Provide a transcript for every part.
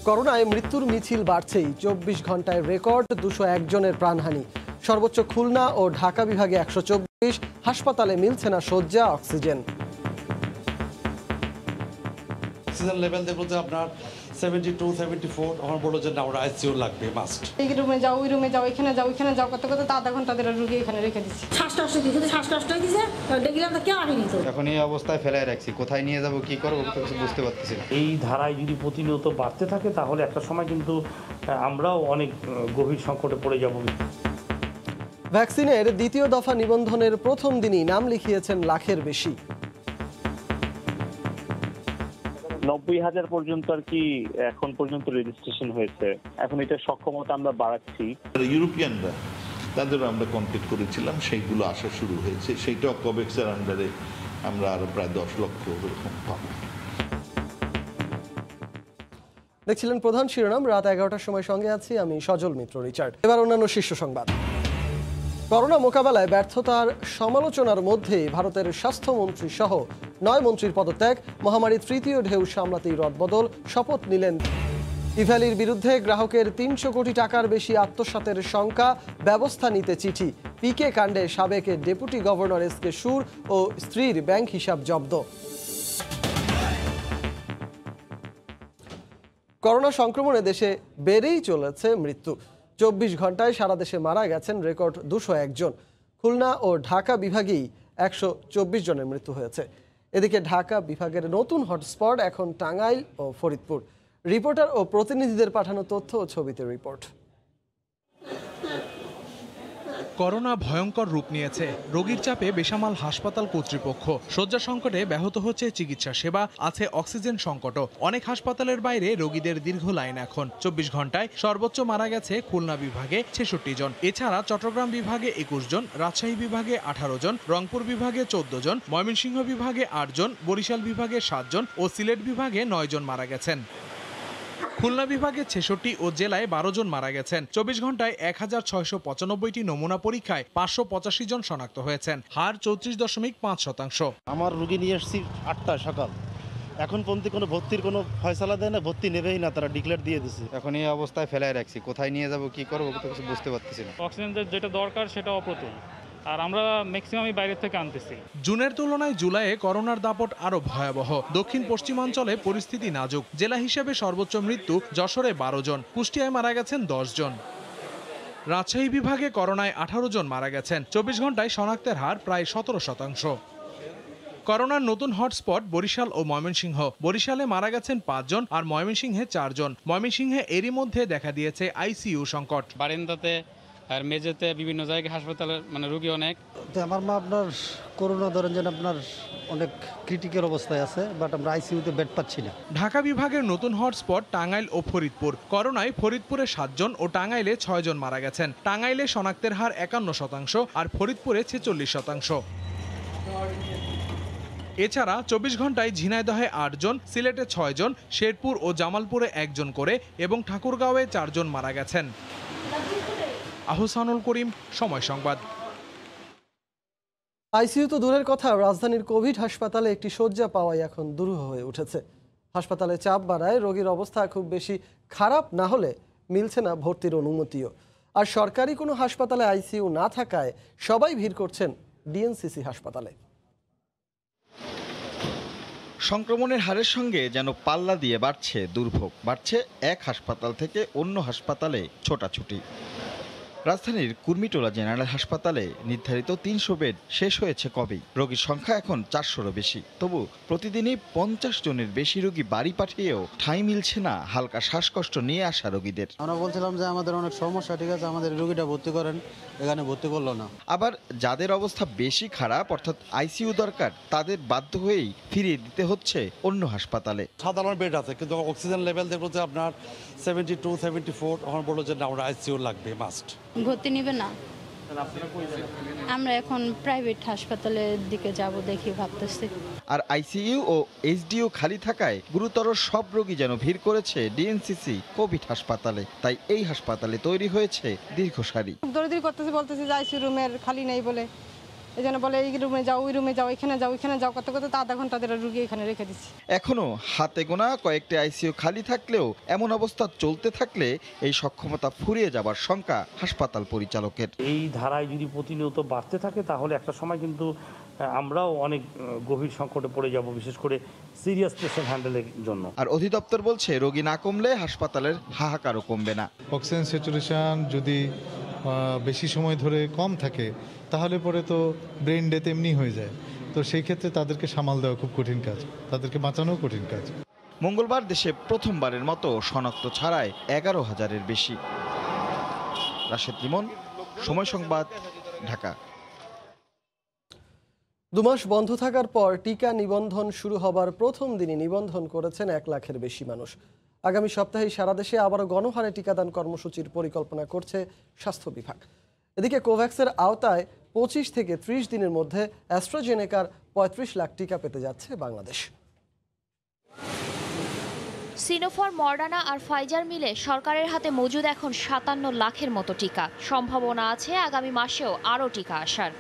করোনায় মৃত্যুর মিছিল বাড়ছেই। 24 ঘন্টায় রেকর্ড 201 জনের প্রাণহানি। সর্বোচ্চ খুলনা ও ঢাকা বিভাগে 124, হাসপাতালে মিলছে না শয্যা, অক্সিজেন। অক্সিজেন লেভেল দেখবো যে আপনার 72, 74, আমার বললো যে না ওরা আইসিইউ লাগবে মাস্ট। এই রুমে যাও, ওই রুমে যাও, এখানে যাও, ওইখানে যাও, কত আধা ঘন্টা ধরে রুগী এখানে রেখে দিচ্ছি। শ্বাসকষ্ট দিছে, দেখলাম তো কেউ আনেনি তো। এখন এই অবস্থায় ফেলায় রাখছি, কোথায় নিয়ে যাব কি করবো কিছু বুঝতে পারতেছি না। এই ধারায় যদি প্রতিনিয়ত বাড়তে থাকে তাহলে একটা সময় কিন্তু আমরাও অনেক গভীর সংকটে পড়ে যাব। ভ্যাকসিনের দ্বিতীয় দফা নিবন্ধনের প্রথম দিনই নাম লিখিয়েছেন লাখের বেশি। 90,000 পর্যন্ত আর কি এখন পর্যন্ত রেজিস্ট্রেশন হয়েছে। এখন এটা সক্ষমতা আমরা বাড়াচ্ছি। ইউরোপিয়ানরা তাদেরও আমরা কন্ট্যাক্ট করেছিলাম, সেইগুলো আসা শুরু হয়েছে। সেইটাও কোভ্যাক্সের আন্ডারে আমরা আরো প্রায় 10 লক্ষ এরকম পাবো। দেখছিলেন প্রধান শিরোনাম। রাত 11টার সময় সঙ্গে আছি আমি সজল মিত্র রিচার্ড। এবার অন্যান্য শীর্ষ সংবাদ। করোনা মোকাবেলায় ব্যর্থতার সমালোচনার মধ্যে ভারতের স্বাস্থ্যমন্ত্রী সহ 9 মন্ত্রীর পদত্যাগ। মহামারীর তৃতীয় ঢেউ সামলাতেই রদবদল, শপথ নিলেন। ইভ্যালির বিরুদ্ধে গ্রাহকের 300 কোটি টাকার বেশি আত্মসাতের শঙ্কা, ব্যবস্থা নিতে চিঠি। পিকে কাণ্ডে সাবেক ডেপুটি গভর্নর এস কে সুর ও স্ত্রীর ব্যাংক হিসাব জব্দ। করোনা সংক্রমণে দেশে বেড়েই চলেছে মৃত্যু। 24 ঘন্টায় সারা দেশে মারা গেছেন রেকর্ড 201 জন। খুলনা ও ঢাকা বিভাগেই 124 জনের মৃত্যু হয়েছে। এদিকে ঢাকা বিভাগের নতুন হটস্পট এখন টাঙ্গাইল ও ফরিদপুর। রিপোর্টার ও প্রতিনিধিদের পাঠানো তথ্য ও ছবিতে রিপোর্ট। করোনা ভয়ঙ্কর রূপ নিয়েছে। রোগীর চাপে বেসামাল হাসপাতাল কর্তৃপক্ষ। শয্যা সংকটে ব্যাহত হচ্ছে চিকিৎসা সেবা, আছে অক্সিজেন সংকটও। অনেক হাসপাতালের বাইরে রোগীদের দীর্ঘ লাইন এখন। 24 ঘন্টায় সর্বোচ্চ মারা গেছে খুলনা বিভাগে 66 জন। এছাড়া চট্টগ্রাম বিভাগে 21 জন, রাজশাহী বিভাগে 18 জন, রংপুর বিভাগে 14 জন, ময়মনসিংহ বিভাগে 8 জন, বরিশাল বিভাগে 7 জন ও সিলেট বিভাগে 9 জন মারা গেছেন। খুলনা বিভাগে 66 ও জেলায় 12 জন মারা গেছেন। 24 ঘন্টায় 1695টি নমুনা পরীক্ষায় 585 জন শনাক্ত হয়েছেন। হার 34.5%। আমার রোগী নিয়ে এসেছি 8টা সকাল, এখন পর্যন্ত কোনো ভর্তির কোনো ফয়সালা দেয় না, ভর্তি নেবেই না, তারা ডিক্লেয়ার দিয়ে দিচ্ছে। এখন এই অবস্থায় ফেলায় রাখছি, কোথায় নিয়ে যাব কি করবো কিছু বুঝতে পারতেছি না। অক্সিজেন যেটা দরকার সেটা অপ্রতুল, আর আমরা ম্যাক্সিমামই বাইরে থেকে আনতেছি। জুনের তুলনায় জুলাইয়ে করোনার দাপট আরো ভয়াবহ। দক্ষিণ পশ্চিমাঞ্চলে পরিস্থিতি নাজুক। জেলা হিসেবে সর্বোচ্চ মৃত্যু যশোরে 12 জন, কুষ্টিয়ায় মারা গেছেন 10 জন। রাজশাহী বিভাগে করোনায় 18 জন মারা গেছেন। 24 ঘন্টায় শনাক্তের হার প্রায় 17%। করোনার নতুন হটস্পট বরিশাল ও ময়মনসিংহ। বরিশালে মারা গেছেন 5 জন আর ময়মনসিংহে 4 জন। ময়মনসিংহে এরই মধ্যে দেখা দিয়েছে আইসিইউ সংকট। বারিন্দাতে আর মেঝেতে বিভিন্ন জায়গায় হাসপাতালের রোগী অনেক। আমার মা আপনার করোনা ধরেন যেন আপনার অনেক ক্রিটিক্যাল অবস্থায় আছে, বাট আমরা আইসিইউতে বেড পাচ্ছি না। ঢাকা বিভাগের নতুন হটস্পট টাঙ্গাইল ও ফরিদপুর। করোনায় ফরিদপুরে 7 জন ও টাঙ্গাইলে 6 জন মারা গেছেন। টাঙ্গাইলে শনাক্তের হার 51% আর ফরিদপুরে 46%। এছাড়া 24 ঘন্টায় ঝিনাইদহে 8 জন, সিলেটে 6 জন, শেরপুর ও জামালপুরে 1 জন করে এবং ঠাকুরগাঁওয়ে 4 জন মারা গেছেন। আহসানুল করিম, সময় সংবাদ। আইসিইউ তো দূরের কথা, রাজধানীর কোভিড হাসপাতালে একটি শয্যা পাওয়াই এখন দুরূহ হয়ে উঠেছে। হাসপাতালে চাপ বাড়ায় রোগীর অবস্থা খুব বেশি খারাপ না হলে মিলছে না ভর্তির অনুমতিও। আর সরকারি কোনো হাসপাতালে আইসিইউ না থাকায় সবাই ভিড় করছেন ডিএনসিসি হাসপাতালে। সংক্রমণের হারের সঙ্গে যেন পাল্লা দিয়ে বাড়ছে দুর্ভোগ, বাড়ছে এক হাসপাতাল থেকে অন্য হাসপাতালে ছোটাছুটি। রাজধানীর কুর্মিটোলা জেনারেল হাসপাতালে নির্ধারিত 300 বেড শেষ হয়েছে কবেই। রোগীর সংখ্যা এখন 400-রও বেশি। তবু প্রতিদিনই 50 জনের বেশি রোগী বাড়ি পাঠিয়েও ঠাঁই মিলছে না হালকা শ্বাসকষ্ট নিয়ে আসা রোগীদের। আমরা বলছিলাম যে আমাদের অনেক সমস্যা, ঠিক আছে আমাদের রোগীটা ভর্তি করেন, এখানে ভর্তি করলো না। আবার যাদের অবস্থা বেশি খারাপ অর্থাৎ আইসিইউ দরকার, তাদের বাধ্য হয়েই ফিরিয়ে দিতে হচ্ছে অন্য হাসপাতালে। সাধারণ বেড আছে কিন্তু অক্সিজেন লেভেল দেখবো যে আপনার 72, 74, আমার বললো যে না ওরা আইসিইউ লাগবে মাস্ট। ভর্তি নিবে না, আমরা এখন প্রাইভেট হাসপাতালের দিকে যাব দেখি ভাবতেছি। আর আইসিইউ ও এইচডিইউ খালি থাকায় গুরুতর সব রোগী যেন ভিড় করেছে ডিএনসিসি কোভিড হাসপাতালে। তাই এই হাসপাতালে তৈরি হয়েছে দীর্ঘ সারি। দৌড়াদৌড়ি করতেছি, বলতেছি যে আইসিইউ রুমের খালি নেই বলে, এই জন্য বলে এই রুমে যাও, ওই রুমে যাও, এখানে যাও, ওইখানে যাও, কত কত আধা ঘন্টা ধরে রুগী এখানে রেখে দিচ্ছি। এখনো হাতে গোনা কয়েকটি আইসিইউ খালি থাকলেও এমন অবস্থা চলতে থাকলে এই সক্ষমতা ফুরিয়ে যাবার শঙ্কা হাসপাতাল পরিচালকের। এই ধারায় যদি প্রতিনিয়ত বাড়তে থাকে তাহলে একটা সময় কিন্তু আমরাও অনেক গভীর সংকটে পড়ে যাব, বিশেষ করে সিরিয়াস পেশেন্ট হ্যান্ডেলের জন্য। আর অধিদপ্তর বলছে রোগী না কমলে হাসপাতালের হাহাকারও কমবে না। অক্সিজেন স্যাচুরেশন যদি বেশি সময় ধরে কম থাকে তাহলে পরে তো ব্রেন ডেথ এমনি হয়ে যায়। তো সেই ক্ষেত্রে তাদেরকে সামাল দেওয়া খুব কঠিন কাজ, তাদেরকে বাঁচানোও কঠিন কাজ। মঙ্গলবার দেশে প্রথমবারের মতো শনাক্ত ছাড়ায় 11,000-এর বেশি। রাশেদ লিমন, সময় সংবাদ, ঢাকা। 2 মাস বন্ধ থাকার পর টিকা নিবন্ধন শুরু হবার প্রথম দিনই নিবন্ধন করেছেন 1 লাখের বেশি মানুষ। আগামী সপ্তাহে সারা দেশে আবারও গণহারে টিকাদান কর্মসূচির পরিকল্পনা করছে স্বাস্থ্য বিভাগ। এদিকে কোভ্যাক্সের আওতায় 25 থেকে 30 দিনের মধ্যে অ্যাস্ট্রাজেনেকার 35 লাখ টিকা পেতে যাচ্ছে বাংলাদেশ। সিনোফার্ম, মডার্না আর ফাইজার মিলে সরকারের হাতে মজুদ এখন 57 লাখের মতো টিকা। সম্ভাবনা আছে আগামী মাসেও আরও টিকা আসার।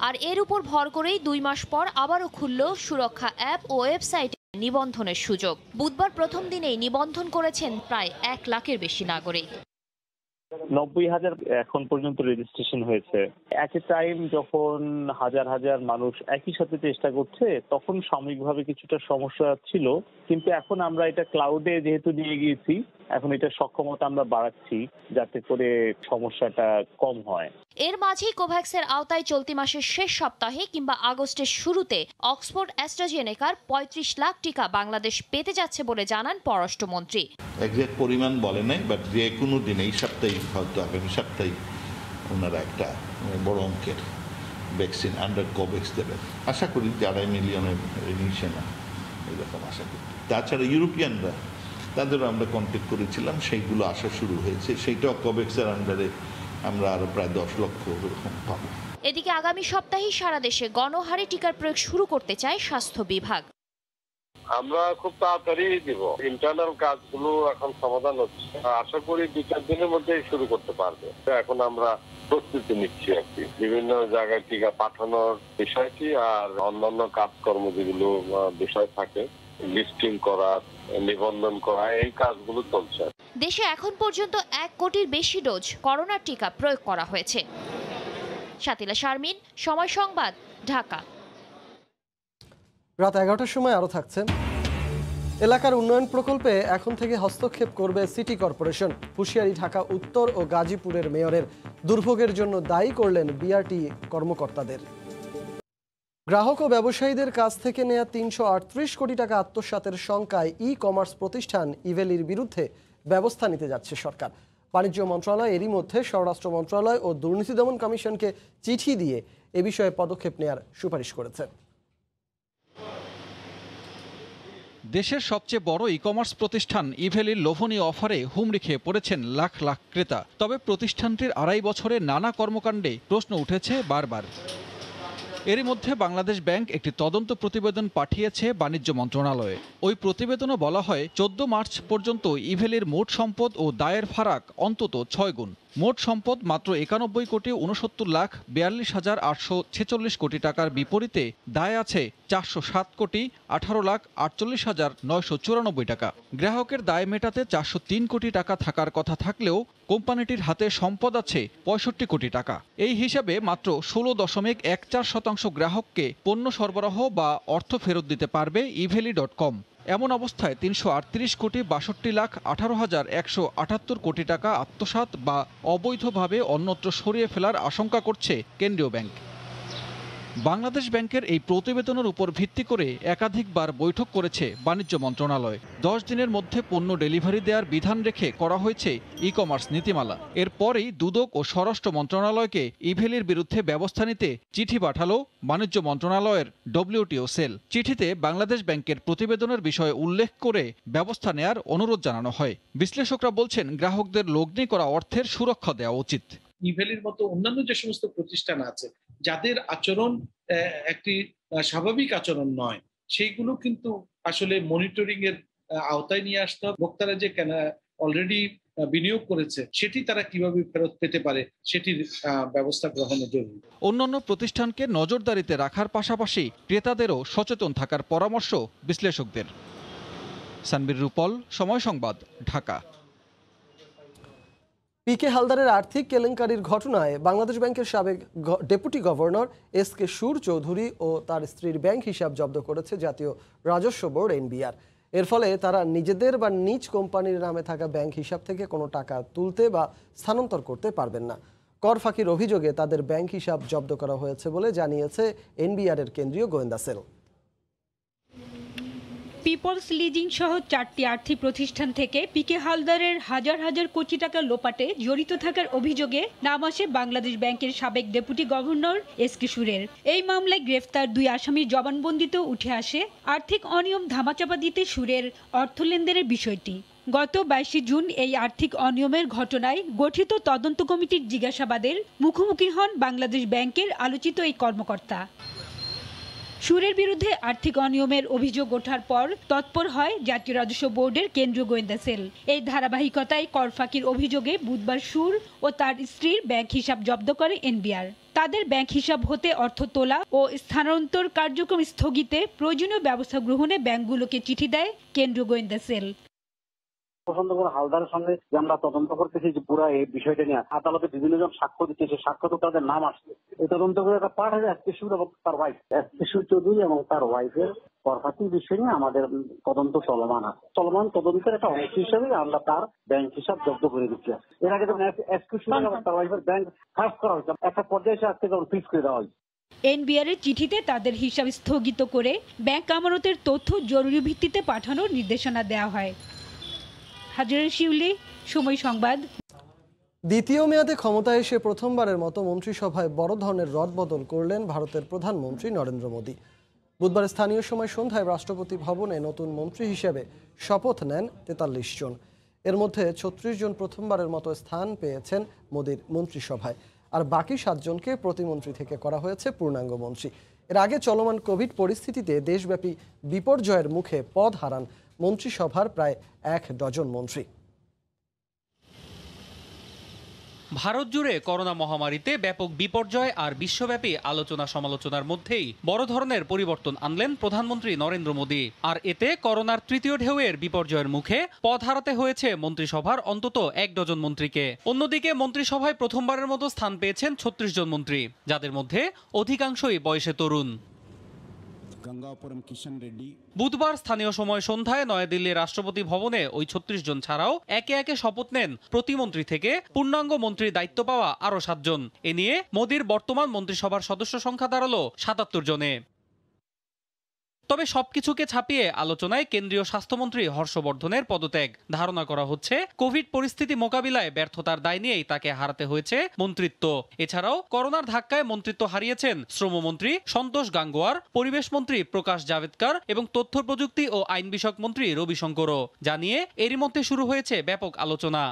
আর এর উপর ভর করেই 2 মাস পর আবারও খুলল সুরক্ষা অ্যাপ ও ওয়েবসাইটে নিবন্ধনের সুযোগ। বুধবার প্রথম দিনেই নিবন্ধন করেছেন প্রায় 1 লাখের বেশি নাগরিক। 90,000 এখন পর্যন্ত রেজিস্ট্রেশন হয়েছে। এট এ টাইম যখন হাজার হাজার মানুষ একই সাথে চেষ্টা করছে তখন সাময়িকভাবে কিছুটা সমস্যা ছিল, কিন্তু এখন আমরা এটা ক্লাউডে যেহেতু নিয়ে গিয়েছি, এখন এটা সক্ষমতা আমরা বাড়াচ্ছি যাতে করে সমস্যাটা কম হয়। এর মাঝেই কোভ্যাক্সের আওতায় চলতি মাসের শেষ সপ্তাহে কিংবা আগস্টের শুরুতে অক্সফোর্ড অ্যাস্ট্রাজেনেকার 35 লাখ টিকা বাংলাদেশ পেতে যাচ্ছে বলে জানান পররাষ্ট্রমন্ত্রী। এক্সাক্ট পরিমাণ বলে নাই, বাট যে কোনো দিন এই সপ্তাহে হয়তো আগামী সপ্তাহে ওনারা একটা বড় অঙ্কের ভ্যাকসিন আন্ডার কোভ্যাক্স দেবেন। আশা করি যে 2.5 মিলিয়নের নিচে না, এরকম আশা করি। তাছাড়া ইউরোপিয়ানরা তাদেরও আমরা কন্ট্যাক্ট করেছিলাম, সেইগুলো আসা শুরু হয়েছে। সেইটাও কোভ্যাক্সের আন্ডারে আমরা আরও প্রায় 10 লক্ষ এরকম পাবো। এদিকে আগামী সপ্তাহেই সারা দেশে গণহারে টিকার প্রয়োগ শুরু করতে চায় স্বাস্থ্য বিভাগ। আমরা খুব তাড়াতাড়ি দিব, ইন্টারনাল কাজগুলো এখন সমাধান হচ্ছে, আশা করি 2-4 দিনের মধ্যেই শুরু করতে পারবে। এখন আমরা প্রস্তুতি নিচ্ছি আর কি, বিভিন্ন জায়গায় টিকা পাঠানোর বিষয়টি আর অন্যান্য কাজকর্ম যেগুলো বিষয় থাকে, লিস্টিং করা, নিবন্ধন করা, এই কাজগুলো চলছে। দেশে এখন পর্যন্ত 1 কোটির বেশি ডোজ করোনার টিকা প্রয়োগ করা হয়েছে। শাতিলা শারমিন, সময় সংবাদ, ঢাকা। রাত 11টার সময় আরও থাকছে। এলাকার উন্নয়ন প্রকল্পে এখন থেকে হস্তক্ষেপ করবে সিটি কর্পোরেশন। হুঁশিয়ারি ঢাকা উত্তর ও গাজীপুরের মেয়রের। দুর্ভোগের জন্য দায়ী করলেন বিআরটি কর্মকর্তাদের। গ্রাহক ও ব্যবসায়ীদের কাছ থেকে নেয়া 338 কোটি টাকা আত্মসাতের শঙ্কায় ই-কমার্স প্রতিষ্ঠান ইভেলির বিরুদ্ধে ব্যবস্থা নিতে যাচ্ছে সরকার। বাণিজ্য মন্ত্রণালয় এরই মধ্যে স্বরাষ্ট্র মন্ত্রণালয় ও দুর্নীতি দমন কমিশনকে চিঠি দিয়ে এ বিষয়ে পদক্ষেপ নেয়ার সুপারিশ করেছে। দেশের সবচেয়ে বড় ই-কমার্স প্রতিষ্ঠান ইভেলির লোভনীয় অফারে হুমড়ি খেয়ে পড়েছেন লাখ লাখ ক্রেতা। তবে প্রতিষ্ঠানটির 2.5 বছরে নানা কর্মকাণ্ডে প্রশ্ন উঠেছে বারবার। এরই মধ্যে বাংলাদেশ ব্যাংক একটি তদন্ত প্রতিবেদন পাঠিয়েছে বাণিজ্য মন্ত্রণালয়ে। ওই প্রতিবেদনে বলা হয় 14 মার্চ পর্যন্ত ইভেলির মোট সম্পদ ও দায়ের ফারাক অন্তত 6 গুণ। মোট সম্পদ মাত্র 91,69,42,846 কোটি টাকার বিপরীতে দায় আছে 407,18,48,994 টাকা। গ্রাহকের দায় মেটাতে 403 কোটি টাকা থাকার কথা থাকলেও কোম্পানিটির হাতে সম্পদ আছে 65 কোটি টাকা। এই হিসাবে মাত্র 16.14% গ্রাহককে পণ্য সরবরাহ বা অর্থ ফেরত দিতে পারবে ইভেলি.com। এমন অবস্থায় 338,18,18,178 কোটি টাকা আত্মসাৎ বা অবৈধভাবে অন্যত্র সরিয়ে ফেলার আশঙ্কা করছে কেন্দ্রীয় ব্যাংক। বাংলাদেশ ব্যাংকের এই প্রতিবেদনের উপর ভিত্তি করে একাধিকবার বৈঠক করেছে বাণিজ্য মন্ত্রণালয়। 10 দিনের মধ্যে পণ্য ডেলিভারি দেওয়ার বিধান রেখে করা হয়েছে ই-কমার্স নীতিমালা। এরপরেই দুদক ও স্বরাষ্ট্র মন্ত্রণালয়কে ইভেলির বিরুদ্ধে ব্যবস্থা নিতে চিঠি পাঠালো বাণিজ্য মন্ত্রণালয়ের ডব্লিউটিও সেল। চিঠিতে বাংলাদেশ ব্যাংকের প্রতিবেদনের বিষয়ে উল্লেখ করে ব্যবস্থা নেয়ার অনুরোধ জানানো হয়। বিশ্লেষকরা বলছেন, গ্রাহকদের লগ্নি করা অর্থের সুরক্ষা দেওয়া উচিত। ইভেলির মতো অন্যান্য যে সমস্ত প্রতিষ্ঠান আছে যাদের আচরণ একটি স্বাভাবিক আচরণ নয়, সেইগুলো কিন্তু আসলে মনিটরিং এর আওতায় নিয়ে আসতে হবে। ভোক্তারা যে অলরেডি বিনিয়োগ করেছে সেটি তারা কিভাবে ফেরত পেতে পারে সেটির ব্যবস্থা গ্রহণের জরুরি। অন্যান্য প্রতিষ্ঠানকে নজরদারিতে রাখার পাশাপাশি ক্রেতাদেরও সচেতন থাকার পরামর্শ বিশ্লেষকদের। সানবীর রূপল, সময় সংবাদ, ঢাকা। পিকে হালদারের আর্থিক কেলেঙ্কারির ঘটনায় বাংলাদেশ ব্যাংকের সাবেক ডেপুটি গভর্নর এসকে সুর চৌধুরী ও তার স্ত্রীর ব্যাংক হিসাব জব্দ করেছে জাতীয় রাজস্ব বোর্ড এনবিআর। এর ফলে তারা নিজেদের বা নিজ কোম্পানির নামে থাকা ব্যাংক হিসাব থেকে কোনো টাকা তুলতে বা স্থানান্তর করতে পারবেন না। কর ফাঁকির অভিযোগে তাদের ব্যাংক হিসাব জব্দ করা হয়েছে বলে জানিয়েছে এনবিআর-এর কেন্দ্রীয় গোয়েন্দা সেল। পিপলস লিজিং সহ 4টি আর্থিক প্রতিষ্ঠান থেকে পিকে হালদারের হাজার হাজার কোটি টাকা লোপাটে জড়িত থাকার অভিযোগে নাম আসে বাংলাদেশ ব্যাংকের সাবেক ডেপুটি গভর্নর এসকে সুরের। এই মামলায় গ্রেফতার 2 আসামির জবানবন্দিতেও উঠে আসে আর্থিক অনিয়ম ধামাচাপা দিতে সুরের অর্থ লেনদেনের বিষয়টি। গত 22 জুন এই আর্থিক অনিয়মের ঘটনায় গঠিত তদন্ত কমিটির জিজ্ঞাসাবাদের মুখোমুখি হন বাংলাদেশ ব্যাংকের আলোচিত এই কর্মকর্তা। সুরের বিরুদ্ধে আর্থিক অনিয়মের অভিযোগ ওঠার পর তৎপর হয় জাতীয় রাজস্ব বোর্ডের কেন্দ্রীয় গোয়েন্দা সেল। এই ধারাবাহিকতায় কর ফাঁকির অভিযোগে বুধবার সুর ও তার স্ত্রীর ব্যাংক হিসাব জব্দ করে এনবিআর। তাদের ব্যাংক হিসাব হতে অর্থ তোলা ও স্থানান্তর কার্যক্রম স্থগিতে প্রয়োজনীয় ব্যবস্থা গ্রহণে ব্যাংকগুলোকে চিঠি দেয় কেন্দ্রীয় গোয়েন্দা সেল। পছন্দ করে হালদারের সঙ্গে যে আমরা তদন্ত করতেছি যে পুরো এই বিষয়টা নিয়ে আদালতে বিভিন্ন জন সাক্ষ্য দিচ্ছে, সেই সাক্ষ্য তো তাদের নাম আসছে। এই তদন্ত করে একটা পাঠ আছে এসকে সুর এবং তার ওয়াইফ, এসকে সুর চৌধুরী এবং তার ওয়াইফের করফাতির বিষয় নিয়ে আমাদের তদন্ত চলমান আছে। চলমান তদন্তের একটা অংশ হিসেবে আমরা তার ব্যাংক হিসাব জব্দ করে দিচ্ছি। এর আগে যখন এসকে সুর এবং তার ওয়াইফের ব্যাংক খাস করা হয়েছে, একটা পর্যায়ে এসে আজকে যখন ফিক্স করে দেওয়া হয়েছে। এনবিআর-এর চিঠিতে তাদের হিসাব স্থগিত করে ব্যাংক আমানতের তথ্য জরুরি ভিত্তিতে পাঠানোর নির্দেশনা দেওয়া হয়। হাজিরা শিউলি, সময় সংবাদ। দ্বিতীয় মেয়াদে ক্ষমতায় এসে প্রথমবারের মতো মন্ত্রিসভায় বড় ধরনের রদবদল করলেন ভারতের প্রধানমন্ত্রী নরেন্দ্র মোদী। বুধবার স্থানীয় সময় সন্ধ্যায় রাষ্ট্রপতি ভবনে নতুন মন্ত্রী হিসেবে শপথ নেন 43 জন। এর মধ্যে 36 জন প্রথমবারের মতো স্থান পেয়েছেন মোদীর মন্ত্রিসভায়, আর বাকি 7 জনকে প্রতিমন্ত্রী থেকে করা হয়েছে পূর্ণাঙ্গ মন্ত্রী। এর আগে চলমান কোভিড পরিস্থিতিতে দেশব্যাপী বিপর্যয়ের মুখে পদ হারান মন্ত্রিসভার প্রায় 1 ডজন মন্ত্রী। ভারত জুড়ে করোনা মহামারীতে ব্যাপক বিপর্যয় আর বিশ্বব্যাপী আলোচনা সমালোচনার মধ্যেই বড় ধরনের পরিবর্তন আনলেন প্রধানমন্ত্রী নরেন্দ্র মোদী। আর এতে করোনার তৃতীয় ঢেউয়ের বিপর্যয়ের মুখে পদ হারাতে হয়েছে মন্ত্রিসভার অন্তত 1 ডজন মন্ত্রীকে। অন্যদিকে মন্ত্রিসভায় প্রথমবারের মতো স্থান পেয়েছেন 36 জন মন্ত্রী, যাদের মধ্যে অধিকাংশই বয়সে তরুণ। বুধবার স্থানীয় সময় সন্ধ্যায় নয়াদিল্লির রাষ্ট্রপতি ভবনে ওই 36 জন ছাড়াও একে একে শপথ নেন প্রতিমন্ত্রী থেকে পূর্ণাঙ্গ মন্ত্রীর দায়িত্ব পাওয়া আরো 7 জন। এ নিয়ে মোদীর বর্তমান মন্ত্রিসভার সদস্য সংখ্যা দাঁড়ালো 77 জনে। তবে সবকিছুকে ছাপিয়ে আলোচনায় কেন্দ্রীয় স্বাস্থ্যমন্ত্রী হর্ষবর্ধনের পদত্যাগ। ধারণা করা হচ্ছে কোভিড পরিস্থিতি মোকাবিলায় ব্যর্থতার দায় নিয়েই তাকে হারাতে হয়েছে মন্ত্রিত্ব। এছাড়াও করোনার ধাক্কায় মন্ত্রিত্ব হারিয়েছেন শ্রমমন্ত্রী সন্তোষ গাঙ্গোয়ার, পরিবেশ মন্ত্রী প্রকাশ জাভেদকর এবং তথ্য প্রযুক্তি ও আইন বিষয়ক মন্ত্রী রবিশঙ্করও। জানিয়ে এরই মধ্যে শুরু হয়েছে ব্যাপক আলোচনা।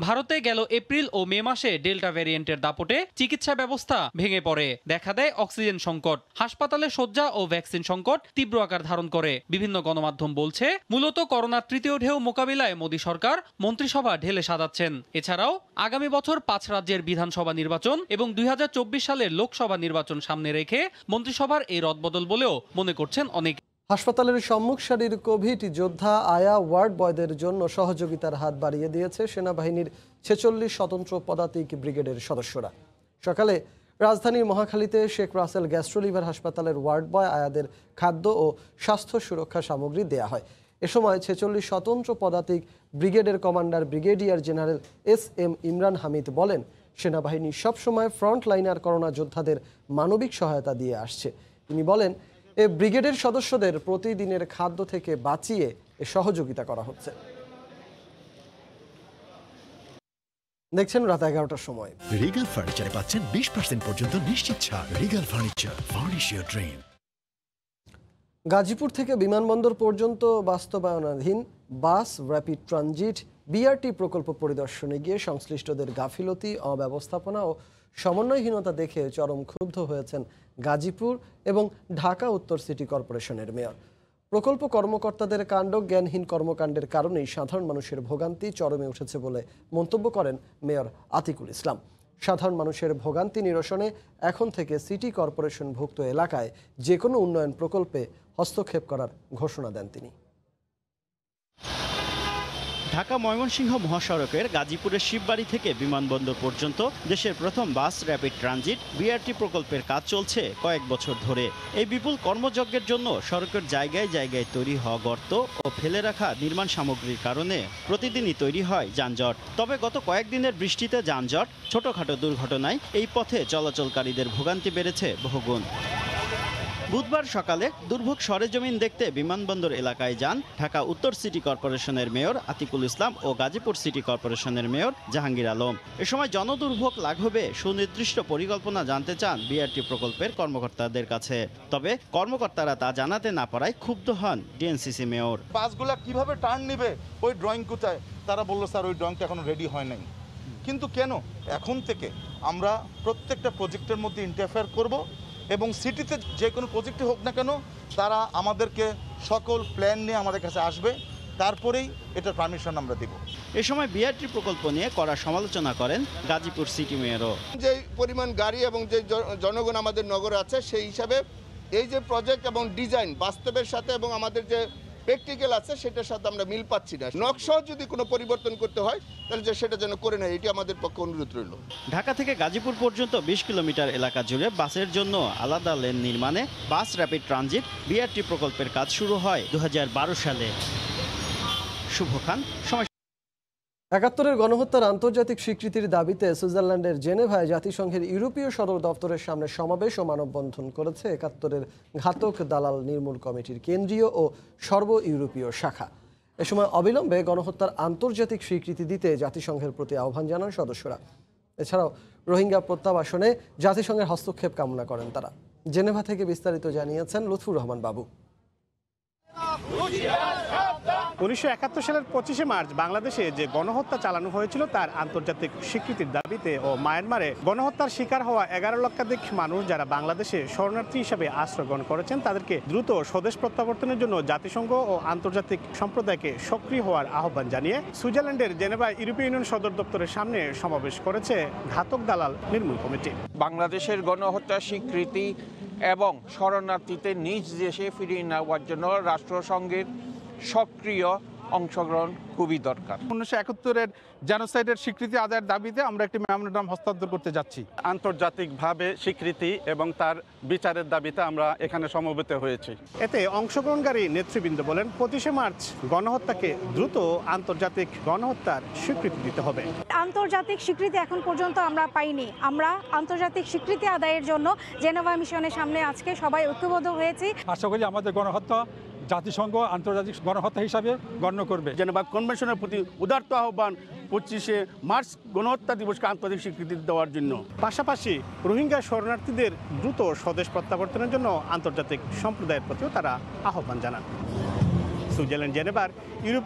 ভারতে গেল এপ্রিল ও মে মাসে ডেল্টা ভ্যারিয়েন্টের দাপটে চিকিৎসা ব্যবস্থা ভেঙে পড়ে, দেখা দেয় অক্সিজেন সংকট। হাসপাতালে শয্যা ও ভ্যাকসিন সংকট তীব্র আকার ধারণ করে। বিভিন্ন গণমাধ্যম বলছে মূলত করোনার তৃতীয় ঢেউ মোকাবিলায় মোদী সরকার মন্ত্রিসভা ঢেলে সাজাচ্ছেন। এছাড়াও আগামী বছর 5 রাজ্যের বিধানসভা নির্বাচন এবং 2024 সালের লোকসভা নির্বাচন সামনে রেখে মন্ত্রিসভার এই রদবদল বলেও মনে করছেন অনেক। হাসপাতালের সম্মুখ সারির কোভিড যোদ্ধা আয়া ওয়ার্ড বয়দের জন্য সহযোগিতার হাত বাড়িয়ে দিয়েছে সেনাবাহিনীর 46 স্বতন্ত্র পদাতিক ব্রিগেডের সদস্যরা। সকালে রাজধানীর মহাখালীতে শেখ রাসেল গ্যাস্ট্রোলিভার হাসপাতালের ওয়ার্ড বয় আয়াদের খাদ্য ও স্বাস্থ্য সুরক্ষা সামগ্রী দেয়া হয়। এ সময় 46 স্বতন্ত্র পদাতিক ব্রিগেডের commander brigadier general SM Imran Hamid বলেন, সেনাবাহিনী সবসময় ফ্রন্ট লাইনার করোনা যোদ্ধাদের মানবিক সহায়তা দিয়ে আসছে। তিনি বলেন, এ ব্রিগেডের সদস্যদের প্রতিদিনের খাদ্য থেকে বাঁচিয়ে এ সহযোগিতা করা হচ্ছে। দেখছেন রাত 11টার সময়। রিগাল ফার্নিচারে পাচ্ছেন 20% পর্যন্ত নিশ্চিত ছাড়। Regal furniture, furnish your dream. Gazipur থেকে বিমানবন্দর পর্যন্ত বাস্তবায়নাধীন বাস র্যাপিড ট্রানজিট BRT প্রকল্প পরিদর্শনে গিয়ে সংশ্লিষ্টদের গাফিলতি, অব্যবস্থাপনা ও সমন্বয়হীনতা দেখে চরম ক্ষুব্ধ হয়েছেন গাজীপুর এবং ঢাকা উত্তর সিটি কর্পোরেশনের মেয়র। প্রকল্প কর্মকর্তাদের কাণ্ড জ্ঞানহীন কর্মকাণ্ডের কারণেই সাধারণ মানুষের ভোগান্তি চরমে উঠেছে বলে মন্তব্য করেন মেয়র আতিকুল ইসলাম। সাধারণ মানুষের ভোগান্তি নিরসনে এখন থেকে সিটি কর্পোরেশনভুক্ত এলাকায় যে কোনো উন্নয়ন প্রকল্পে হস্তক্ষেপ করার ঘোষণা দেন তিনি। ঢাকা ময়মনসিংহ মহাসড়কের গাজীপুরের শিববাড়ি থেকে বিমানবন্দর পর্যন্ত দেশের প্রথম বাস র্যাপিড ট্রানজিট বিআরটি প্রকল্পের কাজ চলছে কয়েক বছর ধরে। এই বিপুল কর্মযজ্ঞের জন্য সড়কের জায়গায় জায়গায় তৈরি হওয়া গর্ত ও ফেলে রাখা নির্মাণ সামগ্রীর কারণে প্রতিদিনই তৈরি হয় যানজট। তবে গত কয়েকদিনের বৃষ্টিতে যানজট, ছোটখাটো দুর্ঘটনায় এই পথে চলাচলকারীদের ভোগান্তি বেড়েছে বহুগুণ। বুধবার সকালে দুর্ভোগ সরেজমিন দেখতে বিমানবন্দর এলাকায় যান ঢাকা উত্তর সিটি কর্পোরেশনের মেয়র আতিকুল ইসলাম ও গাজীপুর সিটি কর্পোরেশনের মেয়র জাহাঙ্গীর আলম। এ সময় জনদুর্ভোগ লাঘবে সুনির্দিষ্ট পরিকল্পনা জানতে চান বিআরটি প্রকল্পের কর্মকর্তাদের কাছে। তবে কর্মকর্তারা তা জানাতে না পারায় ক্ষুব্ধ হন ডিএনসিসি মেয়র। বাসগুলা কিভাবে টার্ন নেবে ওই ড্রয়িং কোথায়, তারা বললো স্যার ওই ড্রয়িংটা এখনো রেডি হয় নাই। কিন্তু কেন? এখন থেকে আমরা প্রত্যেকটা প্রজেক্টের মধ্যে ইন্টারফেয়ার করব এবং সিটিতে যে কোনো প্রজেক্টে হোক না কেন তারা আমাদেরকে সকল প্ল্যান নিয়ে আমাদের কাছে আসবে, তারপরেই এটার পারমিশন আমরা দেব। এ সময় বিআরটি প্রকল্প নিয়ে কড়া সমালোচনা করেন গাজীপুর সিটি মেয়রও। যে পরিমাণ গাড়ি এবং যে জনগণ আমাদের নগরে আছে সেই হিসাবে এই যে প্রজেক্ট এবং ডিজাইন বাস্তবের সাথে এবং আমাদের যে প্র্যাকটিক্যাল আছে সেটার সাথে আমরা মিল পাচ্ছি না। নকশাও যদি কোনো পরিবর্তন করতে হয় তাহলে যে সেটা যেন করে নেয়, এটি আমাদের পক্ষে অনুরোধ রইল। ঢাকা থেকে গাজীপুর পর্যন্ত 20 কিলোমিটার এলাকা জুড়ে বাসের জন্য আলাদা লেন নির্মাণে বাস র্যাপিড ট্রানজিট বিআরটি প্রকল্পের কাজ শুরু হয় 2012 সালে। শুভ খান, সময়। ৭১-এর গণহত্যার আন্তর্জাতিক স্বীকৃতির দাবিতে সুইজারল্যান্ডের জেনেভায় জাতিসংঘের ইউরোপীয় সদর দপ্তরের সামনে সমাবেশ ও মানববন্ধন করেছে ৭১-এর ঘাতক দালাল নির্মূল কমিটির কেন্দ্রীয় ও সর্ব ইউরোপীয় শাখা। এ সময় অবিলম্বে গণহত্যার আন্তর্জাতিক স্বীকৃতি দিতে জাতিসংঘের প্রতি আহ্বান জানান সদস্যরা। এছাড়াও রোহিঙ্গা প্রত্যাবাসনে জাতিসংঘের হস্তক্ষেপ কামনা করেন তারা। জেনেভা থেকে বিস্তারিত জানিয়েছেন লুৎফুর রহমান বাবু। ১৯৭১ সালের ২৫শে মার্চ বাংলাদেশে যে গণহত্যা চালানো হয়েছিল তার আন্তর্জাতিক স্বীকৃতির দাবিতে ও মায়ানমারে গণহত্যার শিকার হওয়া ১১ লক্ষাধিক মানুষ যারা বাংলাদেশে শরণার্থী হিসেবে আশ্রয় গ্রহণ করেছেন তাদেরকে দ্রুত স্বদেশ প্রত্যাবর্তনের জন্য জাতিসংঘ ও আন্তর্জাতিক সম্প্রদায়কে সক্রিয় হওয়ার আহ্বান জানিয়ে সুইজারল্যান্ডের জেনেভায় ইউরোপীয় ইউনিয়ন সদর দপ্তরের সামনে সমাবেশ করেছে ঘাতক দালাল নির্মূল কমিটি। বাংলাদেশের গণহত্যা স্বীকৃতি এবং শরণার্থীদের নিজ দেশে ফিরিয়ে নেওয়ার জন্য রাষ্ট্রসংঘের সক্রিয় অংশগ্রহণ খুবই দরকার। ১৯৭১-এর জেনোসাইডের স্বীকৃতি আদায়ের দাবিতে আমরা একটি মেমোরেন্ডাম হস্তান্তর করতে যাচ্ছি। আন্তর্জাতিকভাবে স্বীকৃতি এবং তার বিচারের দাবিতে আমরা এখানে সমবেত হয়েছি। এতে অংশগ্রহণকারী নেতৃবৃন্দ বলেন ২৫শে মার্চ গণহত্যাকে দ্রুত আন্তর্জাতিক গণহত্যার স্বীকৃতি দিতে হবে। আন্তর্জাতিক স্বীকৃতি এখন পর্যন্ত আমরা পাইনি। আমরা আন্তর্জাতিক স্বীকৃতি আদায়ের জন্য জেনেভা মিশনের সামনে আজকে সবাই ঐক্যবদ্ধ হয়েছি। আশা করি আমাদের গণহত্যা জাতিসংঘ আন্তর্জাতিক গণহত্যা হিসাবে গণ্য করবে। জেনেভা কনভেনশনের প্রতি উদারত আহ্বান ২৫শে মার্চ গণহত্যা দিবসকে আন্তর্জাতিক স্বীকৃতি দেওয়ার জন্য। পাশাপাশি রোহিঙ্গা শরণার্থীদের দ্রুত স্বদেশ প্রত্যাবর্তনের জন্য আন্তর্জাতিক সম্প্রদায়ের প্রতিও তারা আহ্বান জানান। সুইজারল্যান্ড জেনেভার ইউরোপীয়